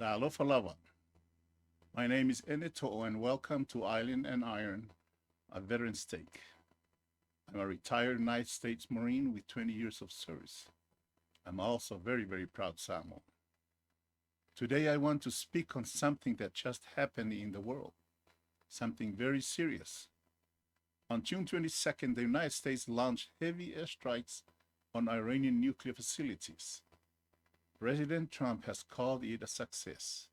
Alofa lava. My name is Enito and welcome to Island and Iron, a veteran's take. I'm a retired United States Marine with 20 years of service. I'm also very, very proud Samoan. Today I want to speak on something that just happened in the world, something very serious. On June 22nd, the United States launched heavy airstrikes on Iranian nuclear facilities. President Trump has called it a success.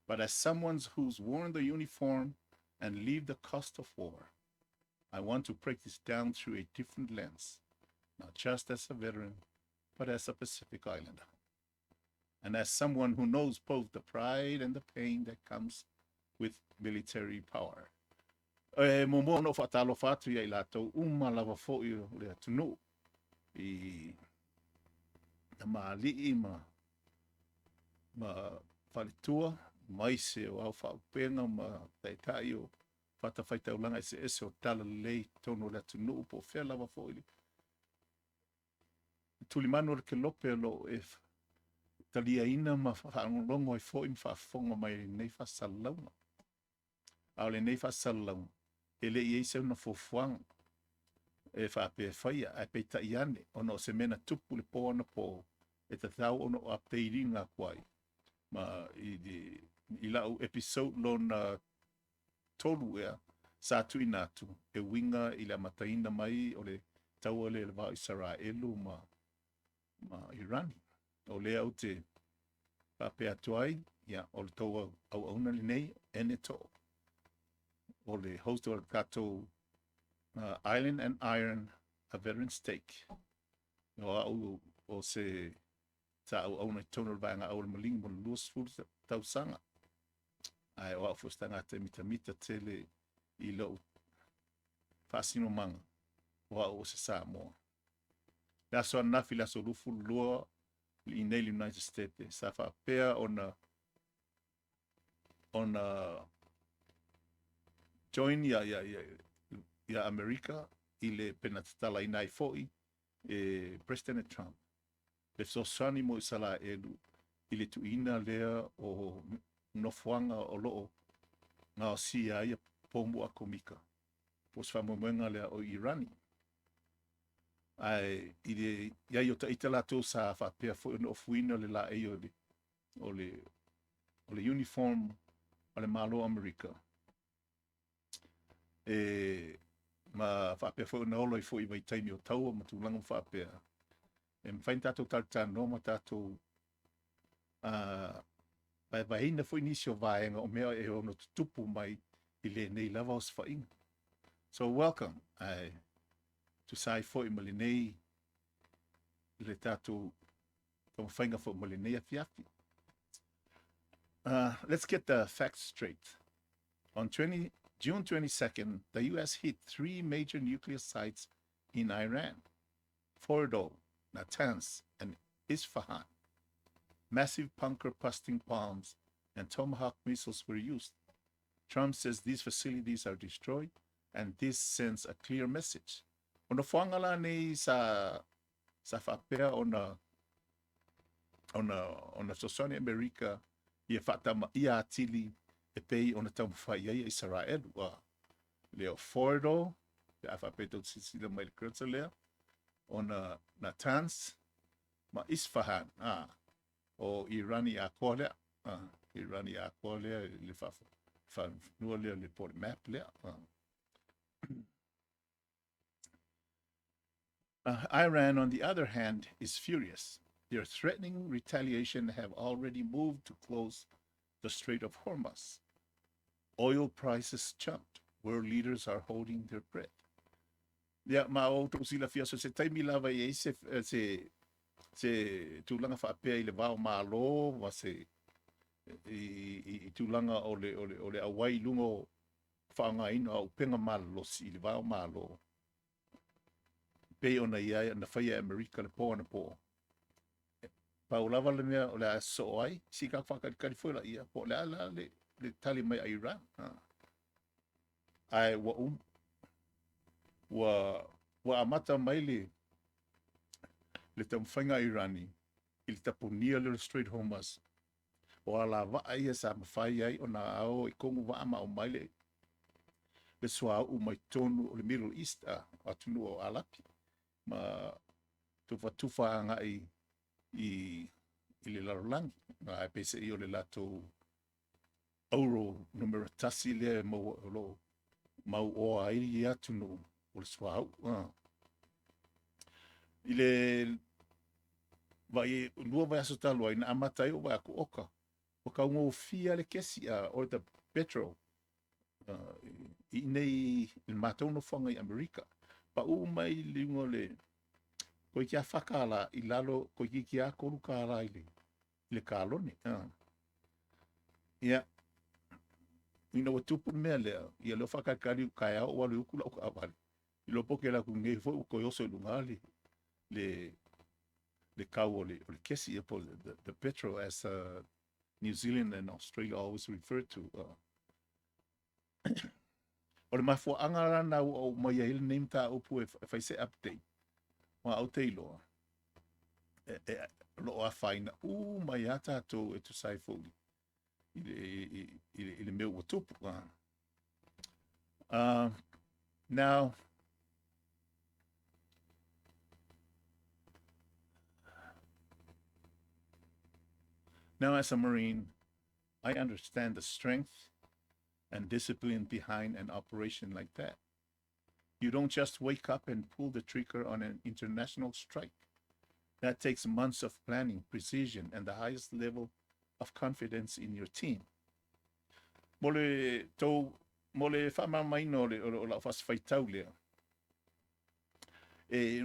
But as someone who's worn the uniform and lived the cost of war, I want to break this down through a different lens, not just as a veteran, but as a Pacific Islander. And as someone who knows both the pride and the pain that comes with military power. Momo no fatalo fatu ia ilato lava fo'i le atunu I maali'i ma faletua mai se o au whaupenga ma taitai o whatawhaitaulanga ese o tala lei tono le atunu po whea lava fo'i. Tulimano ke lope lo talia ina ma whaangolongo fo'i mwhaafonga mai nei whasalaunga. Au le nei whasalaunga. Ele I eise una fofuang whape whaia a peita iane ono se mena tupu le po ana po e tatau ono a peiringa kwai. Ma I lau episode lona tolu ea sa tu inatu e winga I la mataina mai o le tau le wau Israelu ma Iran. O le au te pape atuai ia o le tau au auna le nei ene to. O le host o kato Island and Iron, a veteran's take. O se ta au na tono vanga au maling mo lus ful tau sanga. Ai o fu stanga te mita tele I lo fasino manga. O se Samoa. La so na fila so lufu lua I nei United States. Sa fa pea on join ya America I le penatala inai foi President Trump. Le sosani mo isala elu I le tuina lea o nofuanga o loo nga o sia ia pombu a komika. Pos famomenga lea o Irani. Ai ile ya yo taitala to sa fa pea foi no fuina le la e o le uniform o le malo America. Ma whapea fo na olo I fo I vai taimi o tau ma tūlanga whapea. Mwhain tātou tātou no ma tātou vai na fo inisi o vaenga o mea e ono tutupu mai I le nei lava o sfainga. So welcome to sai fo I mali nei le tātou kama whainga fo mali nei a fiafi. Let's get the facts straight. On June 22nd, the U.S. hit 3 major nuclear sites in Iran, Fordo, Natanz, and Isfahan. Massive bunker-busting bombs and Tomahawk missiles were used. Trump says these facilities are destroyed, and this sends a clear message. Ono whangala nei sa whapea ona sosoni Amerika ia whatama ia atili e pei ona tau mwhai ai Israel wa leo Fordo le awhapeto sisila mai le kretsa lea ona Natanz ma Isfahan o Irani a koa lea Irani a koa lea le whanua lea le pole map lea Iran, on the other hand, is furious. Their threatening retaliation have already moved to close the Strait of Hormuz. Oil prices jumped. World leaders are holding their breath. Ya mao to sila fia so se taimi lava e se tulanga whaapea I le vao malo wa se I tulanga o le awai lungo whaanga ino au penga malo si le vao malo. Pe ona ia na whaia Amerika le po ana po. Paulava le mea o le a so ai, si ka whakari foi la ia, po le ala le tali mai a Iran. Ai wa amata mai le tamwhainga Irani, i le tapunia le Strait Hormuz. O ala waa ia sa mawhai ai o na ao i kongu waa ma o mai le sua au mai tonu o le Middle East atunu o alapi. Ma tufa anga i le larolangi. Nga e pese i o le lato auro numero tasi le mau o airi i atunu o le sua au. I le vai lua vai aso talo ai na amatai o vai aku oka. O ka ungo fia le kesi o the petrol. I nei il mātou no whanga i Amerika. Pa u mai lingo le koe kia whakala i lalo koe kia koru ka ala i le kālone. Ia, ina wa tupu mea lea, ia leo whakakari kai au walu ukula o ka awari. I lo poke la ku ngei fo u koe oso lungali le kau o le kesi po the petrol as New Zealand and Australia always refer to. O le mafua angara na o mai ele name ta upu e whaise update. Ma au te iloa. Lo a whaina mai ata to e tu sai foli. I le meu o tupu. Now, as a Marine, I understand the strength and discipline behind an operation like that. You don't just wake up and pull the trigger on an international strike. That takes months of planning, precision, and the highest level of confidence in your team. Mole whamamaino o la whaswhaitau lea.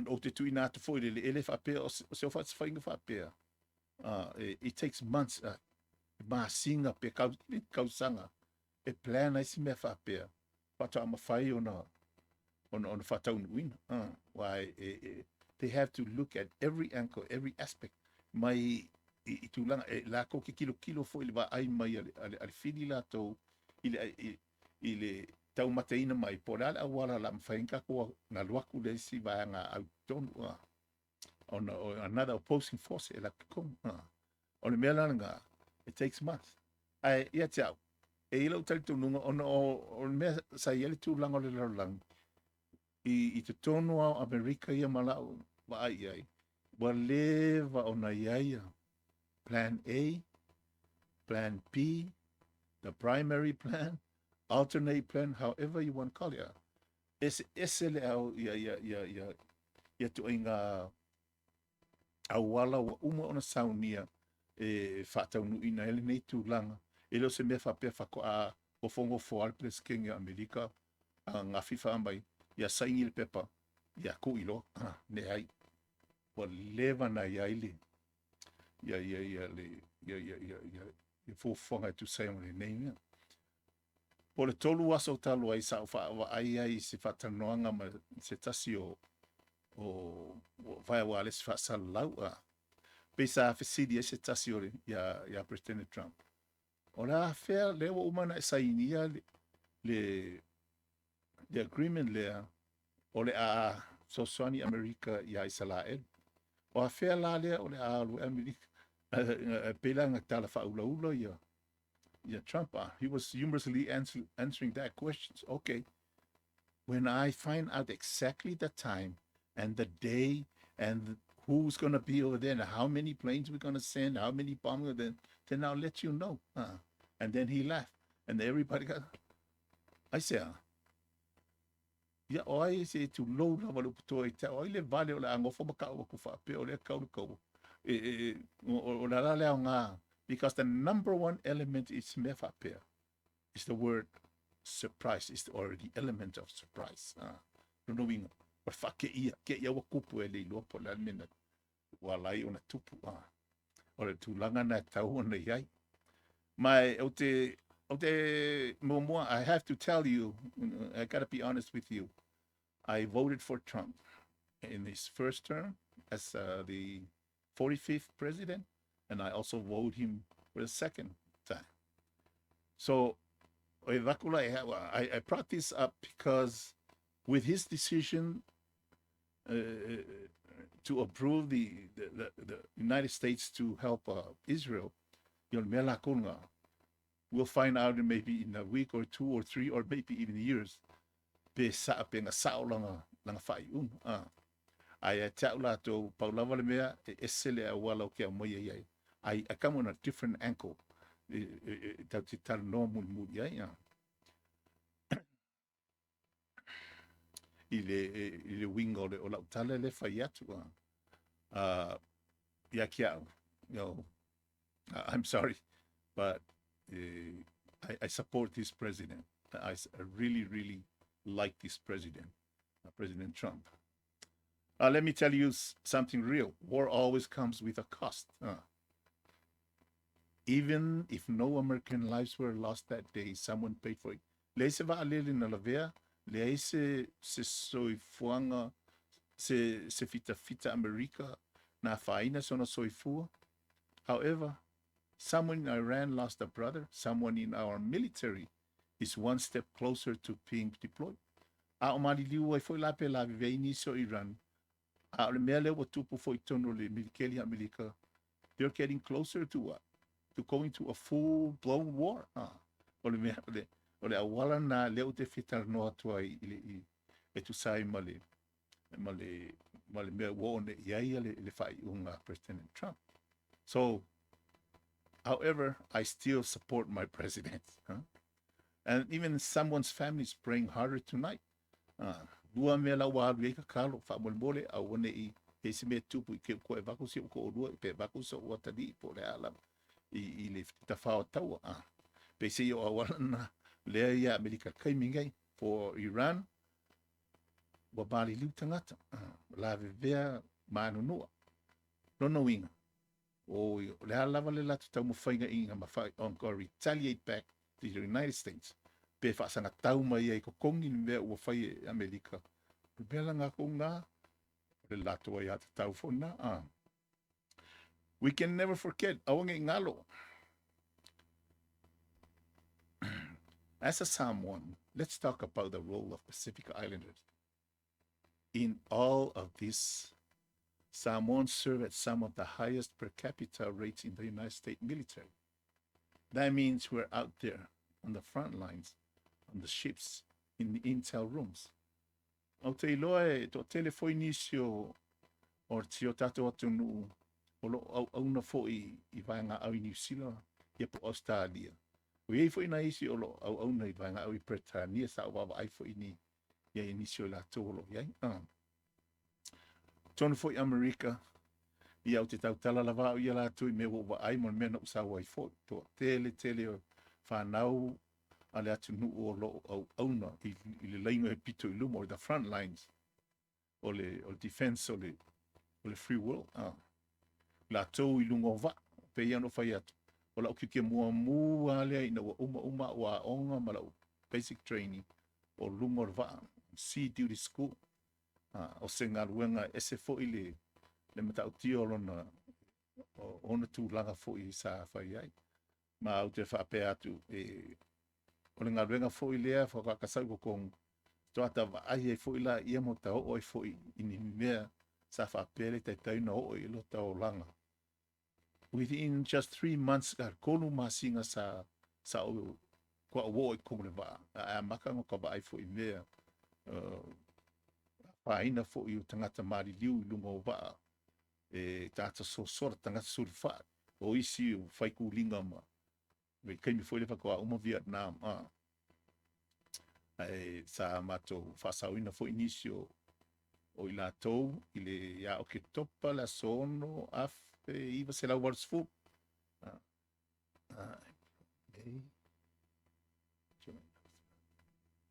O te tui nā te whoi le ele whapea o se o whaswhainga whapea. It takes months singa pe kausanga e plan ai si mea whapea whata ama whai ona whatau nuina. Why they have to look at every angle, every aspect. Mai i tūlanga e la ko ke kilo fo ili wa ai mai ale whini la tau i le tau mateina mai porala awala la mwhainga ko na luaku le si vanga au tonu on another opposing force e la kong. O le mea langa, it takes months. Ai ia te au. E ila utali tu nunga o le mea sa iele tu langa o le larolangi. I te tonu au Amerika ia malau wa ai. Wa leva o na iaia. Plan A, Plan B, the primary plan, alternate plan, however you want to call it. Ese le au ia tu inga awala wa uma ona saunia e whatau ina ele nei tūlanga. E leo se mea whapea whako o fongo foal ples kenga Amerika ngā whiwha amai ia saingi le pepa ia ku ilo ne ai wa leva na iaile ia fōwhanga tu sai o le nei mea. Po le tolu aso talo ai sa wa ai se whatanoanga ma se tasi o vai wa les whasalau pesa fesidi se tasi o ia President Trump. O la fair le wa umana e sainia le agreement lea o le Soswani Amerika ia Israel. O a fair la lea o le alu Amerika pela nga tala whaulaula ia Trump. He was humorously answering that question. Okay, when I find out exactly the time and the day and who's going to be over there and how many planes we're going to send, how many bombs, then I'll let you know. And then he laughed. And everybody got, I said, ia o ai se tu low lava lu puto i te o ile vale o la angofo maka o ku fa pe o le kau kau o la le nga because the number one element is me fa pe is the word surprise is already element of surprise no winga o fa ke ia wa kupu ele lo po la mena wala i ona tupu o le tu langa na tau ona yai mai o te Momoa, I have to tell you, I got to be honest with you. I voted for Trump in his first term as the 45th president. and I also voted him for the second time. So I brought this up because with his decision to approve the United States to help Israel, we'll find out in maybe in a week or 2 or 3 or maybe even years. I come on a different angle. I le winga o la utala le fai atu. I'm sorry, but I support this president. I really, really like this president, President Trump. Let me tell you something real. War always comes with a cost. Even if no American lives were lost that day, someone paid for it. Leise va alele na lavea, leise se soifuanga, se fita America, na faina sona soifua. However, someone in Iran lost a brother. Someone in our military is one step closer to being deployed. A o maliliu ai foi lape la vive inicio Iran. A o le mea leo tupu foi tono le milikeli America. They're getting closer to what? To going to a full-blown war. O le awala na leo te fitar no atua e tu sai male mea wo ne iai le fai unga President Trump. So, however, I still support my president. And even someone's family is praying harder tonight. Dua mea la wa alu ka kalo fa mole a one I se me tupu I ke ko e vaku si ko dua pe vaku so wata di po le ala I le ta fa tau pe se yo awala na le ia America kai mingai for Iran wa bali liu tangata la vea manunua no winga o le ala le la tau mo fainga inga ma fa on go retaliate back to the United States pe fa sanga tau mai ai ko kongi me o fai America pe la nga ko nga le la to ya tau fona we can never forget awange ngalo. As a Samoan, let's talk about the role of Pacific Islanders. In all of this, Samoans serve at some of the highest per capita rates in the United States military. That means we're out there on the front lines, on the ships, in the intel rooms. O te iloa to telefo inicio or tio tato atunu o lo au na fo I vaenga au New Zealand ia po Australia. O iei fo ina isi o lo au na I vaenga au I Britania sa o wawa ai fo ini ia inicio la tolo iai. Tonu fo I Amerika ia o te tautala lava o ia la tui me wo wa ai mon mena usawa ai fo to tele o whanau ale atu nu o lo au na I le lainga e pito I lumo o the front lines o le defense o le free world. La tau I lungo va pe ia no fai atu o la ukike mua lea ina wa uma wa onga ma la basic training o lungo va sea duty school o se ngā ruenga ese fo I le matau tio lona o ona tu langa fo I sa fai ai ma au te whape atu o le ngā ruenga fo I lea whakakasau ko kong toata wa ai fo I la ia mo ta o fo I ni mea sa whapele tai tauna o I lo tau langa. Within just 3 months, konu masinga sa o kwa wo I kong le va a maka ngo ka ba ai fo I mea paina fo I tangata mari liu lungo va tata so sort tangata sulfa o isi o fai ku linga ma me kai mi foi le fa uma Vietnam sa mato fa sauina fo inicio o I latou I le ia o ke topa la sono afe iwa se la warsfu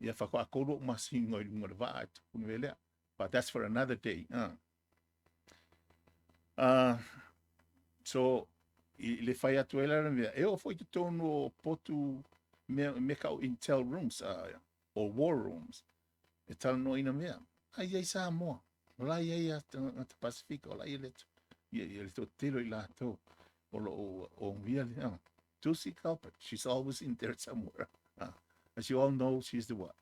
ia fa ko akolo masingo I lunga va kunwelea. But that's for another day. So le fai atu ela mea e o foi te tono potu me ka o intel rooms or war rooms e tala no ina mea ai Samoa o la ia te Pacifica o la ia le to telo I lato o Tulsi Culprit. She's always in there somewhere. As you all know, she's the what?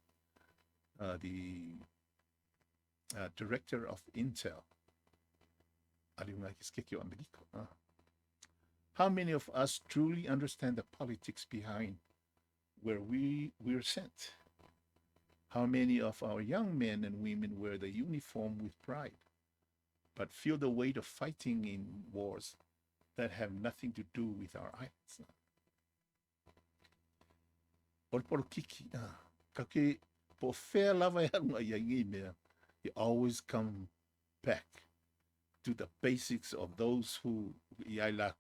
The director of Intel. How many of us truly understand the politics behind where we're sent? How many of our young men and women wear the uniform with pride, but feel the weight of fighting in wars that have nothing to do with our islands? Kiki, kake po fair lava you always come back to the basics of those who the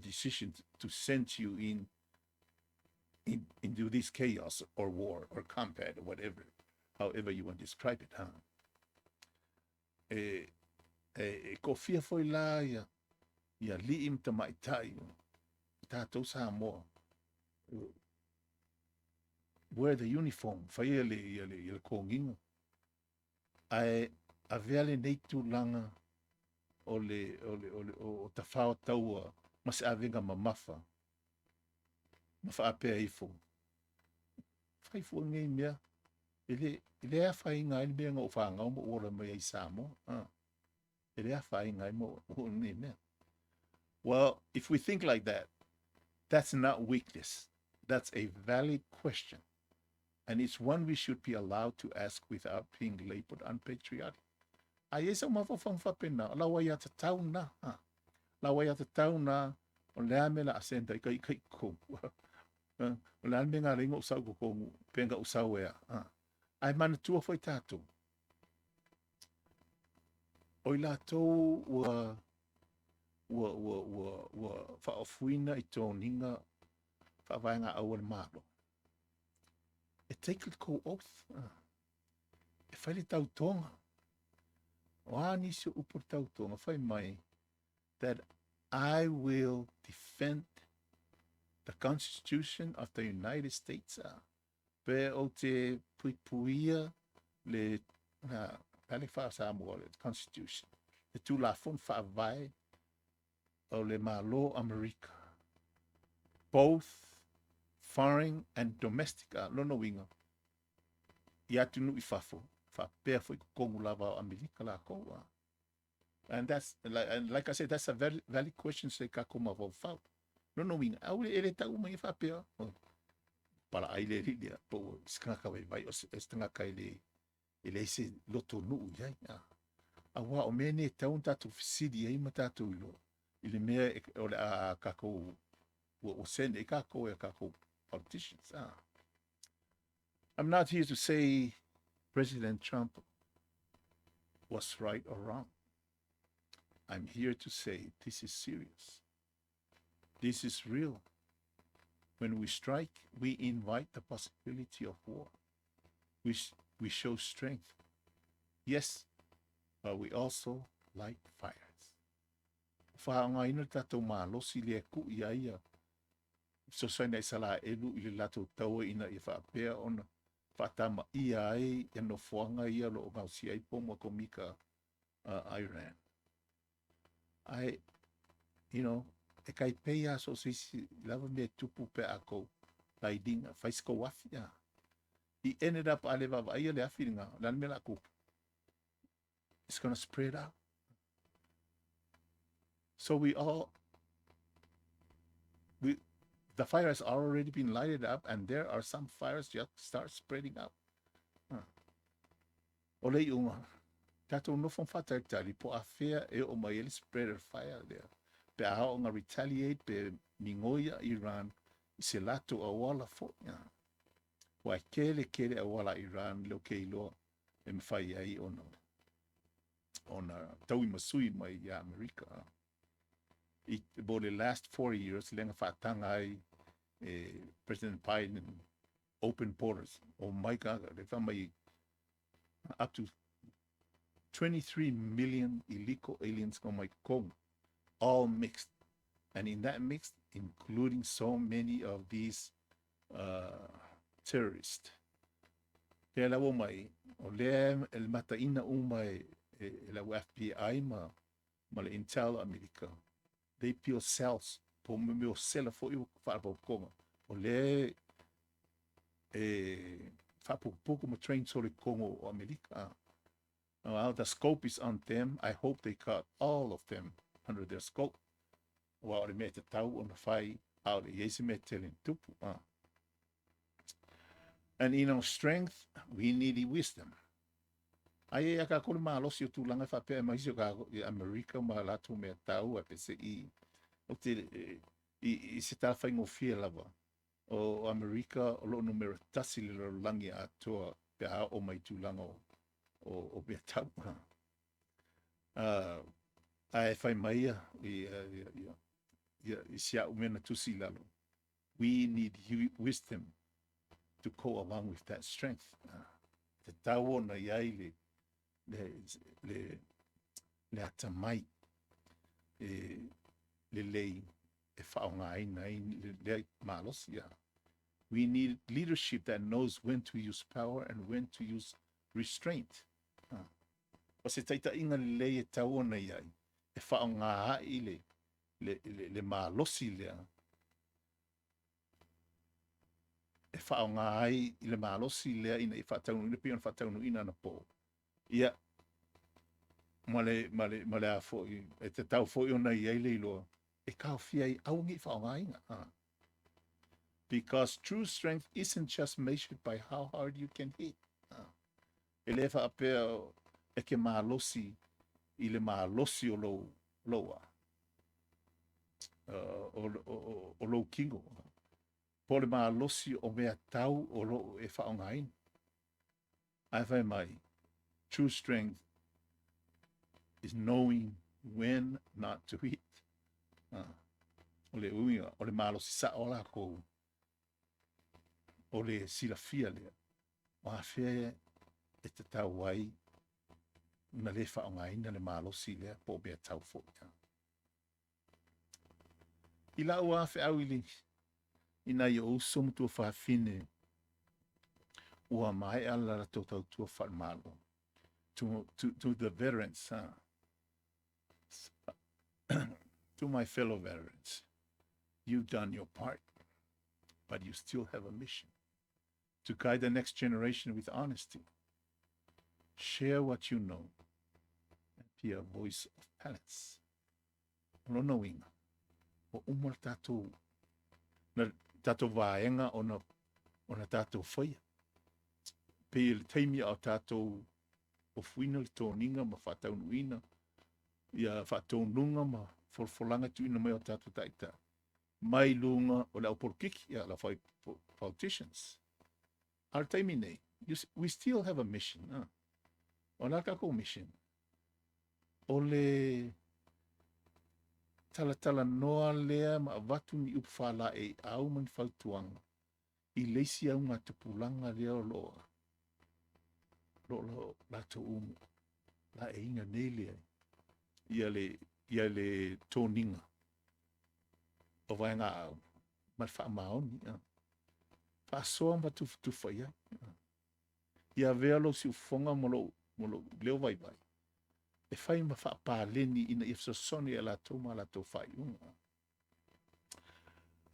decision to send you into this chaos or war or combat or whatever, however you want to describe it, ko fia foi la ia liim ta mai tai tātou Samoa wear the uniform faia le konginga ai a veale nei tūlanga o ta whao taua mas avenga mamafa mafa apea ifo whaifu ngei mea ele a whai ngai mea ngau whangau mo ora mai ai Samoa ele a whai ngai mo ngei mea. Well, if we think like that, that's not weakness. That's a valid question. And it's one we should be allowed to ask without being labeled unpatriotic. Ai esa mawhawhang whapena, lawa ia te tau na. Lawa ia te tau na, o lea me la asenta i kai kongu. O lea me ngā ringo usau ko kongu, penga usau ea. Ai mana tua foi tātou. Oi la tau ua whaofuina i tō ninga whawaenga awan mālo. E take it ko oath. E whaile tau tonga. O anisi upur tau tonga, whai mai, that I will defend the Constitution of the United States. Pe o te puipuia le pale wha Samoa, le Constitution. Le tū la fon whaavai o le malo America. Both foreign and domestic lono winga. Ia tunu I whafo. Whapea fo I kongu lava o Amerika la koa. And that's, like I said, that's a very valid question se ka koma vo whau. Lono winga. Au le ere tau mai whapea. Para ai le rilia. Po skanga vai o stanga kai le se loto nuu iai. Awa o mene taun tatu fisidi ai matatu ilo. Ile mea o le a kako o send e kako e kako politicians. I'm not here to say President Trump was right or wrong. I'm here to say this is serious. This is real. When we strike, we invite the possibility of war. We show strength. Yes, but we also light fires. Whaanga ina tatou mālosi le ku ia ia. So saina sala elu I le lato taua ina I whaapea ona. Whaatama ia ai e no whaanga ia lo o ngausi ai pomo komika Iran. E kai peia so sisi lava me tupu pe ako laidinga whaisko wafia. He ended up aleva ia le afiringa lan me la ku. It's going to spread out. So the fire has already been lighted up, and there are some fires just start spreading out. Ole iunga, tato no fon fata tali po afea e o mai spread a fire there. Pe a o nga retaliate pe mingoia Iran I se lato a wala fo. Wa kele a wala Iran lo ke lo e mwhai ai ona taui masui mai ia Amerika. About the last 4 years, lenga whaatanga ai President Biden open borders. Oh my God, they found my up to 23 million illegal aliens on my Kong, all mixed. And in that mix, including so many of these terrorists. Le lawo mai, o le el mataina umai la FBI ma ma le Intel America. They peel cells po me o sela fo i whaapokonga. O le whapopoko ma train sori kongo o America. Well, the scope is on them. I hope they cut all of them under their scope. Well, me te tau on the whai au le yesi me telling tupu. And in our strength, we need wisdom. Ai ka kole malosi o tūlanga whapea mai si o ka Amerika ma latu me tau a pese o te i se tā whaingo fia lava o Amerika o lo numero tasi le langi a toa pe a o mai tūlanga o me tau. Ai whai mai i sia umena tusi lalo. We need wisdom to go along with that strength. Te tau na iai le atamai le lei e whaongaina le malos, yeah. We need leadership that knows when to use power and when to use restraint. O se taita inga le lei e tau na iai e whaongai le malosi lea e whaongai i le malosi lea ina i whataunu ina pion whataunu ina na po. Ia, male a foi, e te tau foi ona i eile i loa, e kao fia i aungi whaonga inga. Because true strength isn't just measured by how hard you can hit. E le wha apea e ke malosi i le malosi o loa. O lo kingo. Po le malosi o mea tau o lo e whaonga ina. Ai whai mai. True strength is knowing when not to hit. O le uinga, o le malo si sa ola ko. O le sila fia lea. O a fia e te tau wai na le whaongaina le malo si lea po bea tau fo. I la ua fe au ili. Ina i o usom tua whaafine. Ua mai ala la tau tua wha malo. To the veterans, to my fellow veterans, you've done your part, but you still have a mission to guide the next generation with honesty. Share what you know and be a voice of balance. No knowing, o umar tato na tato vaenga ona tato whaia. Pe il teimi au tato o fuina le tōninga ma whataunuina, ia whataununga ma forfolanga tuina mai o tātou taita. Mai lunga o la oporkiki, ia la whai politicians. Ar taimi nei, we still have a mission. O la kako mission. O le talatala noa lea ma watu ni upwhala e au man whautuanga. I leisi au ngā tupulanga lea o loa. Lo la to la e inga nele ia le toninga o vai nga au ma fa maoni fa so ma tu fa ia velo si fonga molo leo vai e fai ma fa pa leni ina if so soni la to fai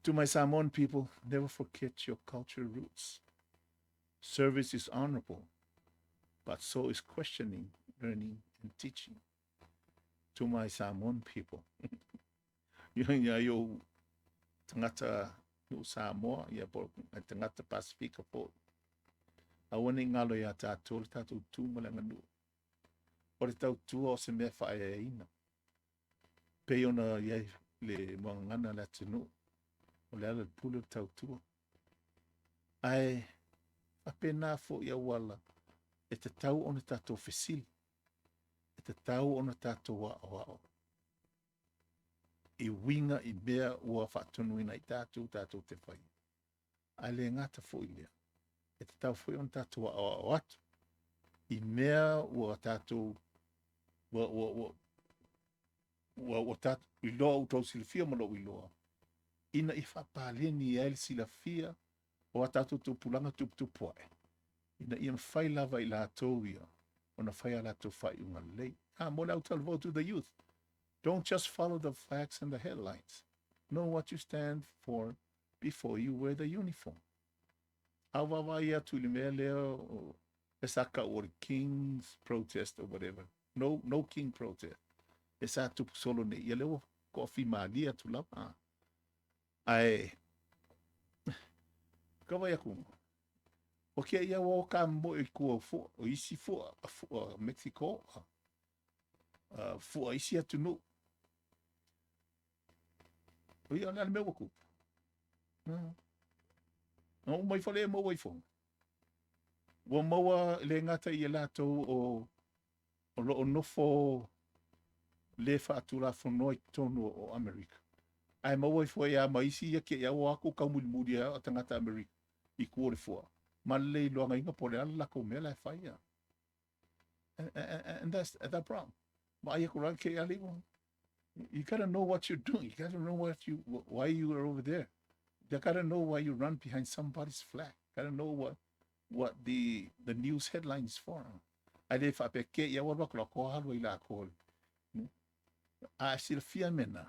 To my Samoan people, never forget your cultural roots. Service is honorable, but so is questioning, learning, and teaching. To my Samoan people, yo tangata no Samoa, ya por tangata Pasifika po. Awane ngalo ya tātou tu malanga nu. O le tau tu o se mea whae ina. Pei ona iai le moangana la tunu. O le ala pulu tau tu. Ai, apena fo ia wala. E te tau ona tātou fesili. E te tau ona tātou wao. I winga i mea ua whatunuina i tātou te whai. Ai le ngata fo i lea. E te tau fo i ona tātou wao atu. I mea ua tātou ua tātou i loa utau silafia ma lo i loa. Ina i whapaleni i aile silafia o a tātou tupulanga tupuae. Ina i mwhai lava i lātou ia. Ona whai a lātou whai unga lei. Mo le au vote to the youth. Don't just follow the facts and the headlines. Know what you stand for before you wear the uniform. Awawaya tulimeleo esaka or king's protest or whatever. No king protest. Esa tu solo ne yeleo coffee malia tulapa. Ai kawaya kumo. Okay, ya wo ka mo iko fo isi fo Mexico. Fo isi atu no. Oia na me woku. No mai fale mo wai fo. Wo moa le ngata i lato o lo nofo le fa atura fo noi tono o America. Ai mo wai fo ya maisi ya ke ya wa ku ka mulmudi ya tangata America i kuore fo. Ma le lo nga inga pole ala ko mela fa ya. And that's that problem. Ma ya kuran ke ali mo. You gotta know what you're doing. You gotta know why you are over there. You gotta know why you run behind somebody's flag. You gotta know what the news headlines for. Ale fa peke ya wa ko ko halu ila ko. A silfia mena.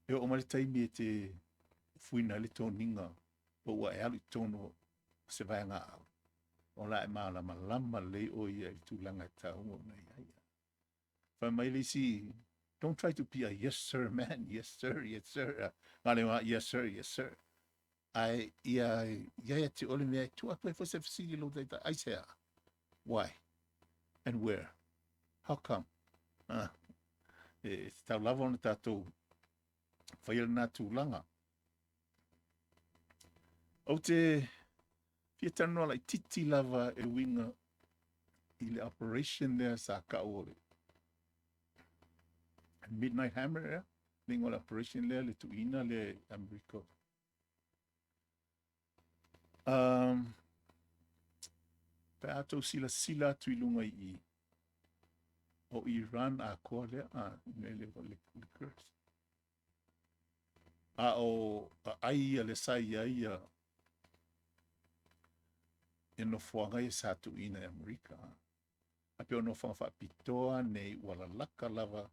E o mali tai mi te fuina le toninga o wa e alu tono se vai nga. O la ma la malama le o ia tu langa ta o na ia. Fa mai le si don't try to be a yes sir man. Yes sir, yes sir. Yes sir, yes sir. I ia te ole me tu a play for se fisi lo data. I say why and where? How come? E tau lava ona tātou whaia nā tūlanga. O te pia tano lai titi lava e winga i le operation lea sa ka ore. Midnight Hammer ea, lingo le operation lea le tuina le Ameriko. Pe atou sila tu ilunga i o Iran a koa lea le curse. O aia le sai aia e no fuanga e sa tuina e Amerika. A pe o no fuanga whapitoa nei wala laka lava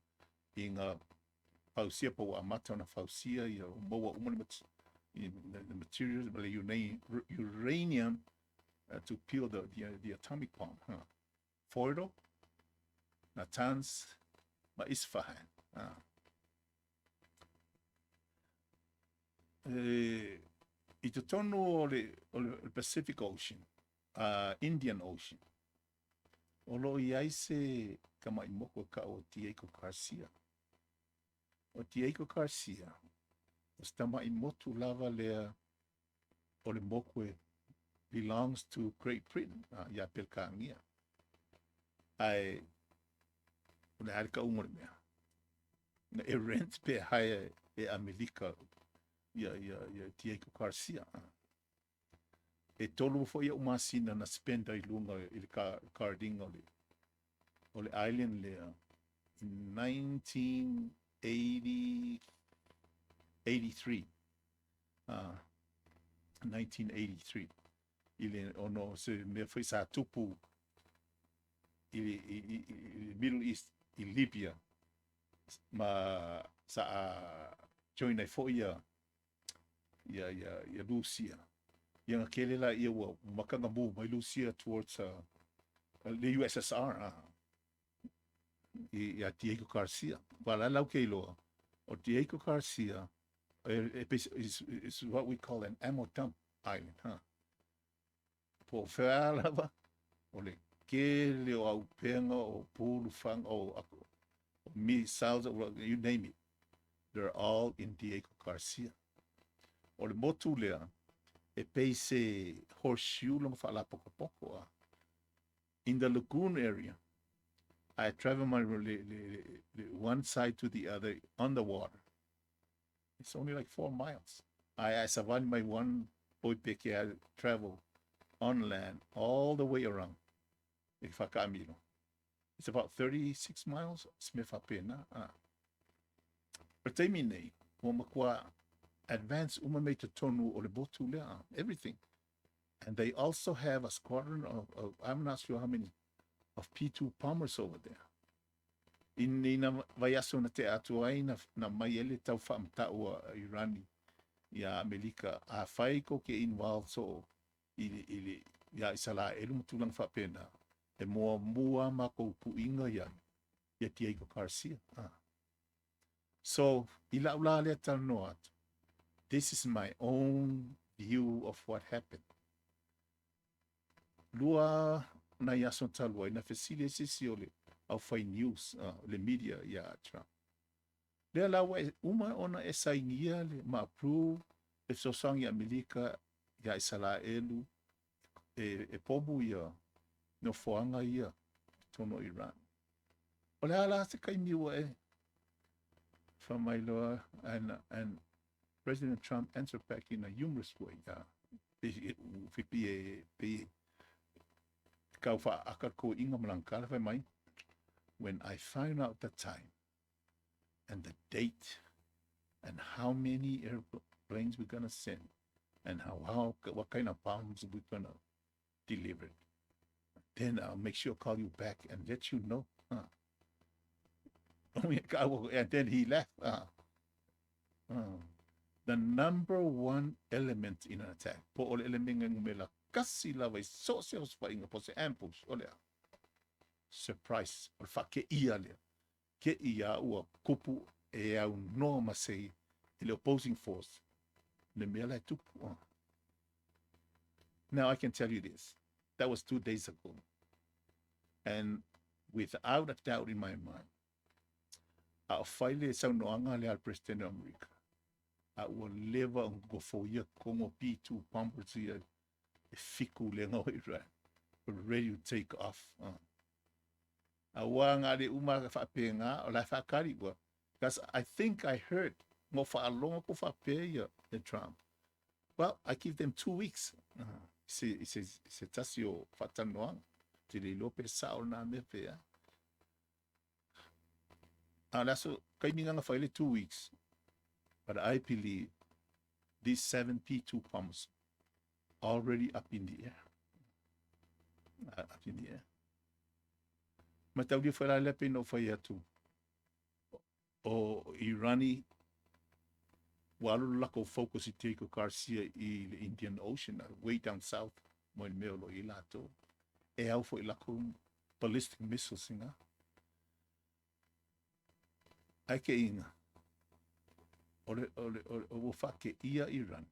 i ngā pausia pa wa amata na pausia i o moa umani the materials but uranium to peel the atomic bomb. Fordo, Natanz, ma Isfahan. I te tono o le Pacific Ocean, Indian Ocean. O lo i aise kama i moko ka o Diego Garcia. O Diego Garcia, o stama i motu lava lea o le mokwe belongs to Great Britain, ya pelkangia. Ai, o le harika umore mea. Na e rent pe hae e Amerika ia Diego Garcia. E tolu fo ia umasina na spenda i lunga i le carding o le island lea in 1983. 1983. Ile ono se me foi sa tupu i Middle East i Libya ma sa join ai fo ia Lucia. Ia kele la ia wa makanga mu mai Lucia towards the USSR. Ia Diego Garcia. Wala lau ke iloa. O Diego Garcia is what we call an ammo dump island, Po whealava, o le kele o au penga o pulu fang o missiles, you name it. They're all in Diego Garcia. O le motu lea, e peise horseshoe long fa la poco poco. In the lagoon area, I travel my one side to the other on the water. It's only like 4 miles. I survived my one boy pick. I travel on land all the way around. It's about 36 miles. Smith up in. But they mean advanced tonu or the everything. And they also have a squadron of I'm not sure how many of P2 bombers over there. Inina vai aso na te atu ai na mai ele tau whaamtau a Irani ia Amerika a whai ko ke involved so ili ia isala elu mtulang whapena e mua ma ko puinga ia Diego Garcia. So ila ula le tano atu. This is my own view of what happened. Lua na yason talua na fesile sisi ole au fai news le media ia Trump. Le la wa uma ona e sainia le ma approve e sosang ia Amerika ia isala elu e pobu ia no foanga ia tono Iran. Ole ala se kai miwa from my law and President Trump answered back in a humorous way. When I find out the time and the date and how many airplanes we're gonna send and what kind of bombs we're gonna deliver, then I'll make sure call you back and let you know. And then he left. The number one element in an attack, po ole element ng mela kasi laway socials pa inga po sa ambush ole surprise or fa ke ia ua kupu e au no masei the opposing force le mela tupu. Now I can tell you this, that was 2 days ago, and without a doubt in my mind, a faile sa noanga le al president of America a ua leva go fo ia kongo P2 bombers ia e fiku le ngau Iran ready to take off. A wanga le uma whapenga o la whakari ua, because I think I heard mo whaalonga ko whapea the Trump. Well, I give them 2 weeks. Se tasio whatanoanga te le lope sao na me pea. Laso kai minganga whaile 2 weeks. But I believe these 7 P2 bombs already up in the air. Up in the air. Matau di whaila lepe no whai atu. O Irani, walu lako focus I Diego Garcia I the Indian Ocean, way down south, mo I meo lo I lato. E au fo I lako ballistic missiles inga. Ai ke inga. O whake ia Iran.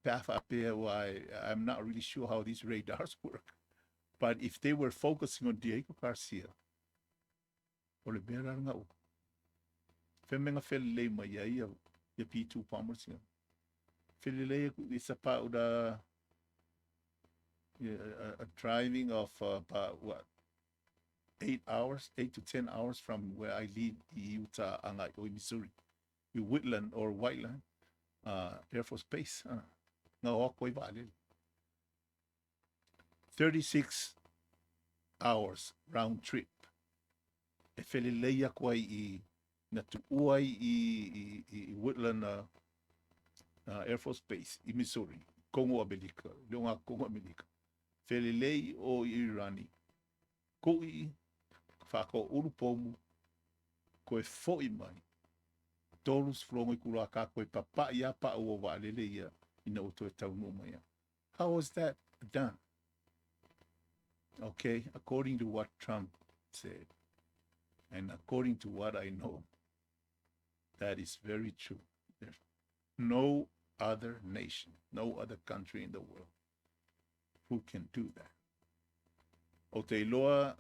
I'm not really sure how these radars work. But if they were focusing on Diego Garcia, o le mera nga o. Femenga felele mai ia P2 bombers ia. Felele is about a driving of about what? 8 to 10 hours from where I live in Utah, Missouri. Woodland or Whiteland Air Force Base. 36 hours round trip. E feleleia kwai I na tuuai I Woodland Air Force Base I Missouri, Congo America, leonga Congo America. Felelei o Irani. Koi whako urupomu koe foi mai. Tolus flongo I kula ka koe papa ia pa ua waalele ia ina uto e tau numa ia. How was that done? Okay, according to what Trump said, and according to what I know, that is very true. There's no other nation, no other country in the world who can do that. O te iloa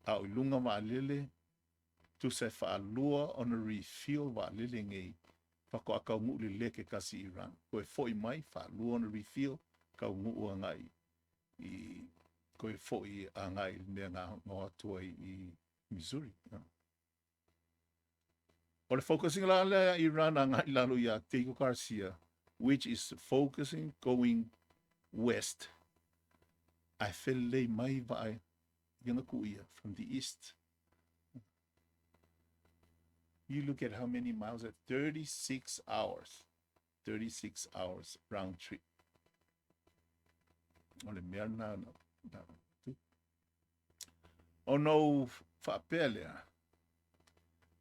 a ilunga waalele, tu se whaalua on a refill waalele ngei, whako a kau nguu leke kasi Iran. Koe foi mai, whaalua on a refill, kau nguu a ngai, I koe foi a ngai mea ngā ngoa tua I Missouri. O le focusing la Iran a ngai lalo ia Diego Garcia, which is focusing going west. I feel lei mai vai yanga kuia from the east. You look at how many miles at 36 hours. 36 hours round trip. Ole mea na. Ono whapele.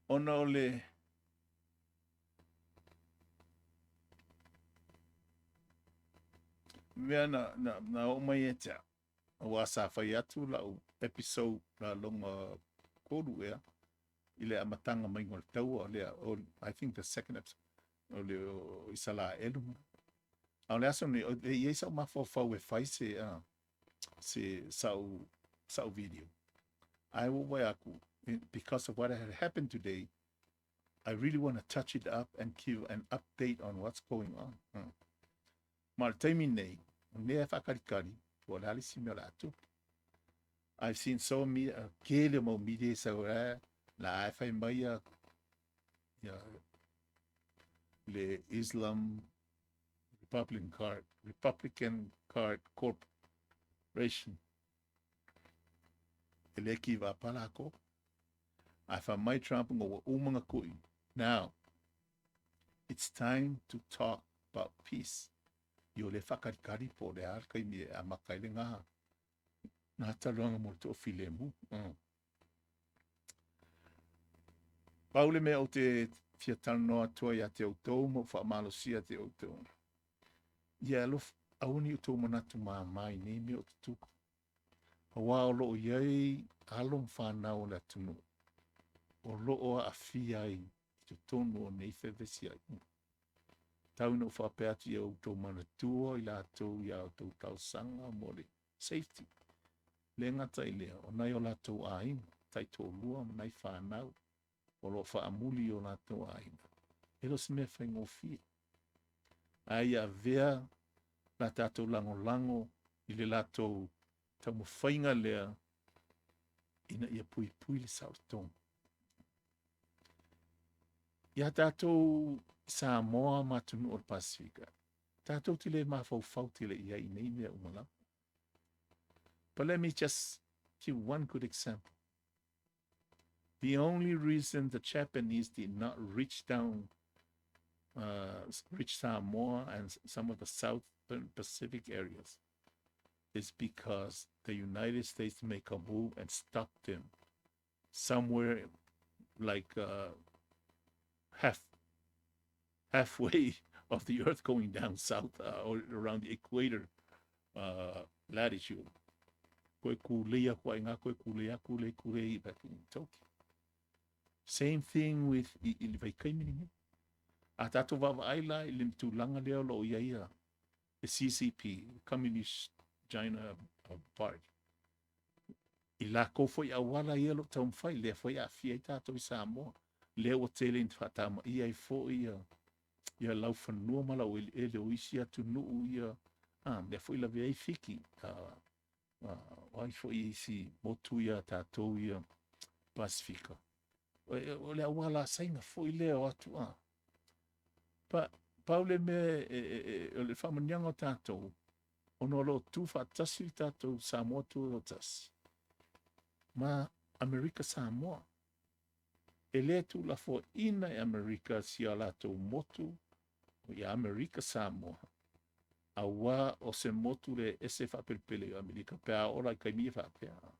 Ono le mea na o mai e tea. Wa sa whai atu la o episode la longa koru ea. Ile amatanga mai ngol tau o lea. I think the second episode. O le o isala elu. Au le aso ni, e sa mafau e whai se sau video. I will way aku, because of what had happened today, I really want to touch it up and give an update on what's going on. Mal taimi nei, nea whakarikari, o le alisi mea atu. I've seen so many, kele mo media sa ora, la ai whai mai le Islam Republican Card Corporation. Ele ki va palako. I found my Trump ngo umanga kui. Now, it's time to talk about peace. Yo le whakarikari po le arkai mi a makaile ngā. Nā taruanga mo to file mu. Paule me o te fiatano noa tua ia te autou mo whaamalosia te autou. Ia alof auni o tō manatu mai ne me o te tuku. Hawa o loo iei alom whanau le tunu. O loo a fia ai te tonu o nei whewesi ai. Tauna o whapea atu ia o tō manatua i la tō ia o tō tausanga mo le safety. Le ngata i lea o nai o la tō aina, tai tō lua mo nai whanau. O lo whaamuli o la tō aina. Elo se mea whaingo fia. Ai a vea la tātou lango i le la tō tau mo whainga lea ina ia pui le sao tōng. Ia tātou Samoa matunu o Pasifika. Tātou tile mawhau tile ia i nei mea umala. But let me just give one good example. The only reason the Japanese did not reach Samoa and some of the South Pacific areas is because the United States make a move and stop them somewhere like halfway of the earth going down south or around the equator latitude. Same thing with Atato Vavaila, Limtulanga Leo Yaya, the CCP, Communist China Party. Ilako foi awala yelo tom fai le foi a fieta to Samoa. Leo telling fatama ia foi ia lau fanua mala o ele o isia tu nu ia le foi la vei fiki ai foi isi motu ia tatou ia Pasifika. O le awala sainga foi leo atu Paule me o le whamanianga o tātou, ono lo tu whatasi tātou Samoa tu o tasi. Ma Amerika Samoa, e le tu la fo ina e Amerika si a lātou motu o i Amerika Samoa. A wā o se motu le ese whapelpele o Amerika, pēa ora i kaimia whapea.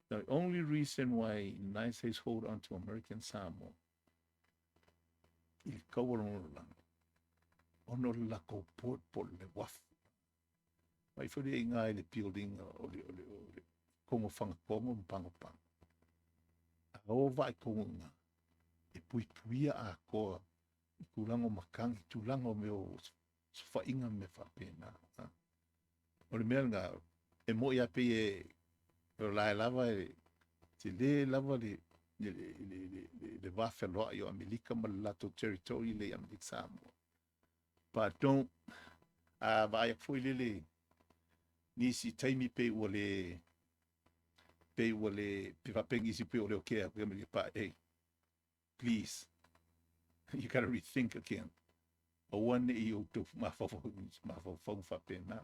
The only reason why the United States hold on to American Samoa il kawarong ono la ko port le waf mai fori inga le building o le como fanga como pango pang o vai como e puia a ko kulango makang tulango meu fa inga me fa pena o le melga e mo ia pe la lava te le lava le wafelo yo Amerika ma lato territory le Amerika Samoa. But don't vai foi le nisi taimi pe wale pe pengi si pe ole okay pa hey please you got to rethink again. O one you to mafo fa pena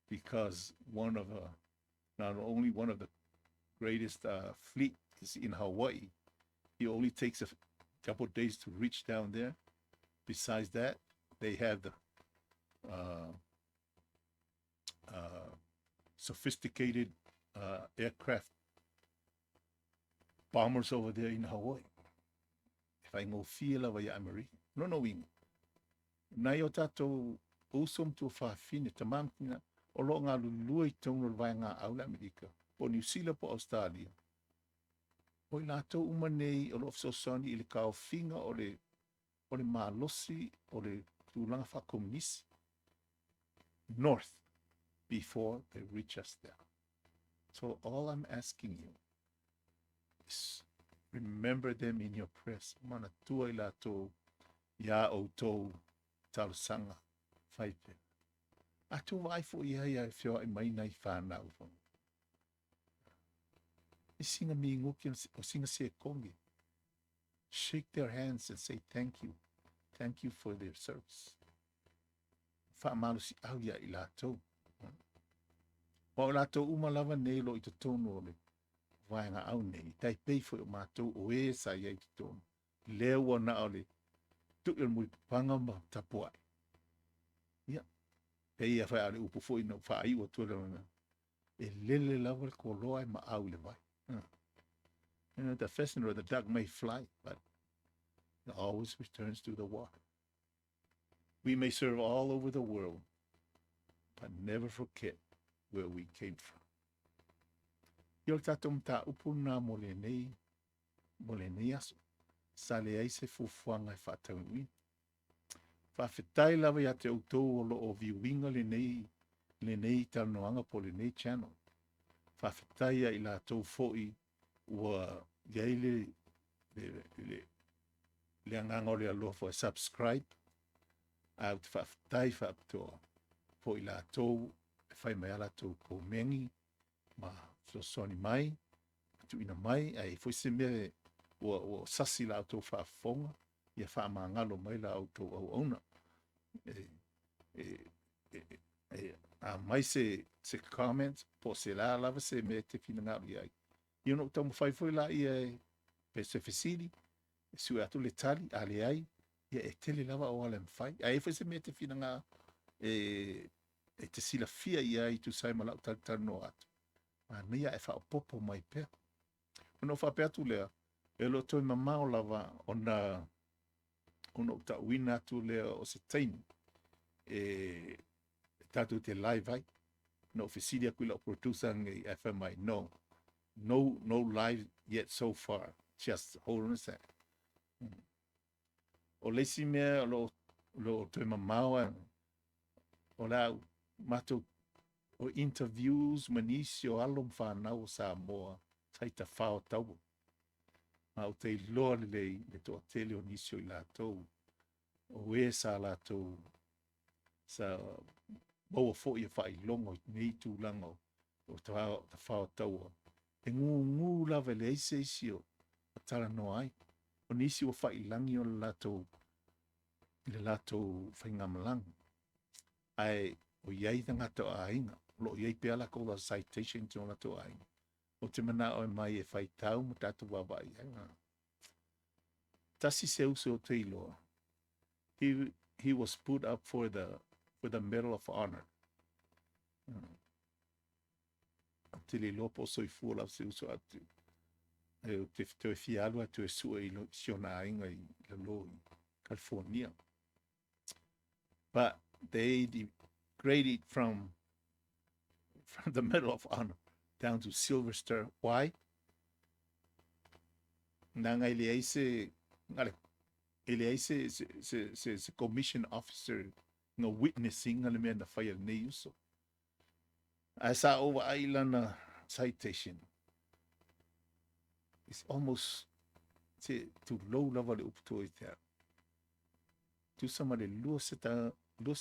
because not only one of the greatest fleet is in Hawaii. It only takes a couple of days to reach down there. Besides that, they have the sophisticated aircraft bombers over there in Hawaii. If I go feel of a American, no knowing. Na yo tato usom tu fa fine tamam tina o lo ngā lulu i tonu vai ngā aula Amerika. Po New Zealand po Australia. O i lato umanei o lo ofsosani i le kao finga o le malosi o le tūlanga wha komunisi. North before they reach us there. So all I'm asking you is remember them in your prayers. Mana tua i lato ia o tō talusanga whaipe. Atu vai fo ia ia whio i mai nei whanau. I singa mi nguki o singa se kongi. Shake their hands and say thank you. Thank you for their service. Whaamalu si au ia i lato. O lato umalawa nei lo i te tono ole. Vaenga au nei. Tai pei fo o mātou o e sa ia i te tono. Leo na ole. Tu il mui panga ma tapuai. Ia. Pei a whai ale upu fo ina whai o tuara na. E lele lawa ko loa e ma au le vai. You know, the pheasant or the duck may fly, but it always returns to the water. We may serve all over the world, but never forget where we came from. Yo tatum ta upuna molenei aso. Sale ai se fufuanga e whatauin. Whawhetai lawa ia te autou o lo o viuinga le nei tanoanga po le nei channel. Whawhetai ia i la tau foi ua iai le anganga o le aloha for subscribe. Au te whawhetai whaaptoa po i la tau e whai mai ala tau ko mengi ma soni mai, tu ina mai, ai foi se mea o sasi la tau whaafonga, ia whaamangalo mai la tau au ona. A mai se comment, po se la lava se me te fina ngau iai. Io no tau mwhai foi la ia pe se fesiri, sui atu le tali, ale ai, ia e tele lava o ale mwhai. Ai foi se me te fina ngau, e te sila fia ia i tu sai malau tali no atu. Ma nia e wha popo mai pea. Ono wha pea tu lea, e lo toi mamao lava ona ta wina tu lea o se taini. E tatu te live ai. No officidia kuila o producer ngai FMI. No live yet so far. Just hold on a sec. O leisi mea lo toi mamao o la mato o interviews manisi o alom whanau o Samoa taita whao tau. Ma o te loa le toa tele o nisio i lātou. O e sa lātou sa baua fo i a whai longo i nei tūlanga o te whao tau. E ngu lawe le eise isi o tala no ai. O nisi o whai langi o le lātou whaingamalang. Ai o iei ngata o ainga. Lo iei pea la ko la citation to la to ai. O te mana o mai e whai tau mo tatu wabai. Tasi se uso o te iloa. He was put up for the Medal of Honor. Te le lopo so i fuola se uso atu. E te fialu atu e sua i siona ainga i la lo i California. But they degraded from the Medal of Honor down to Silver Star. Why? Nanga ele se commission officer no witnessing ngale me na fire ne uso. Asa over island citation. It's almost too low level up to it there. Tu sama le lua se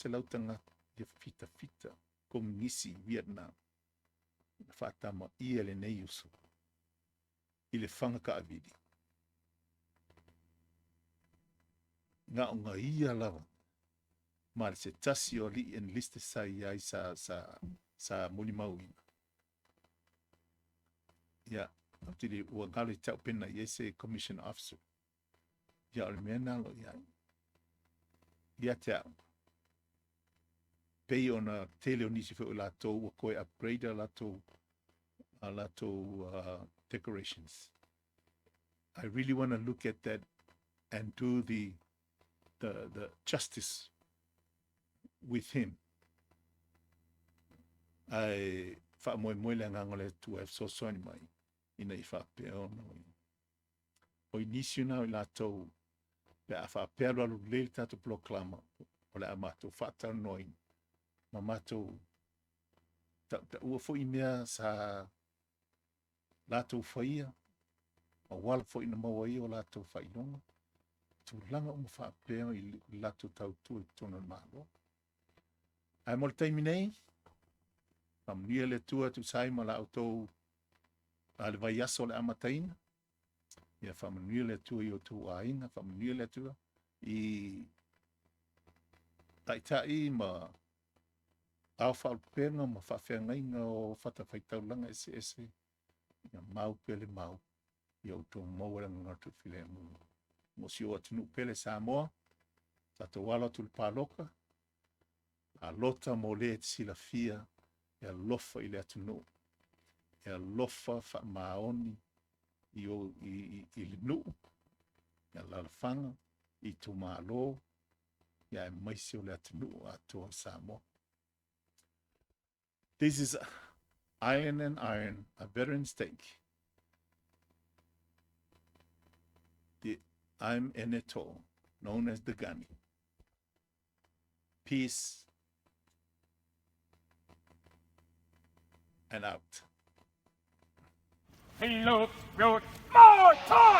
lautanga e fita komunisi Vietnam. Fatama ia le nei uso. I le whanga ka avidi. Nga o nga ia lava. Ma le se tasi o li enliste sa iai sa muli mauina. Ia, ati le ua ngalo i tau pena i ese commission officer. Ia o le mea nalo iai. Ia te au. Pei ona tele o nisi feo lato ua koe upgrade lato decorations. I really want to look at that and do the justice with him. Ai whaamoemoe le angangole tu e sosoani mai ina I whaapea ona. O inisio na o lātou pe a whaapea lalu leili tātou proklama o le a mātou whaatau noi ma mātou ta ua fo I mea sa lātou whaia ma wala fo ina maua I o lātou whainonga tu langa o ma whaapea I lātou tautu I tona mālo. Ai mo le taimi nei, Pamnia le tua tu sai ma la autou a le vai aso le amataina. Ia whamanuia le tua I o tu ainga, whamanuia le tua I taitai ma au whaalpenga ma whawhengainga o whatawhaitaulanga ese. Ia mau pele mau. Ia o tō maura ngatu while mu. Mo si o atunu pele Samoa, tato wala tu paloka, a lota mo le sila fia, ia lofa I le atunu. Ia lofa wha maoni I le nuu, ia lalafanga, I tu malo, ia maisi o le atunu a toa Samoa. This is Iron and Iron, a veteran stake. I'm Eneto, known as the Gunny. Peace and out. He looked good. More time!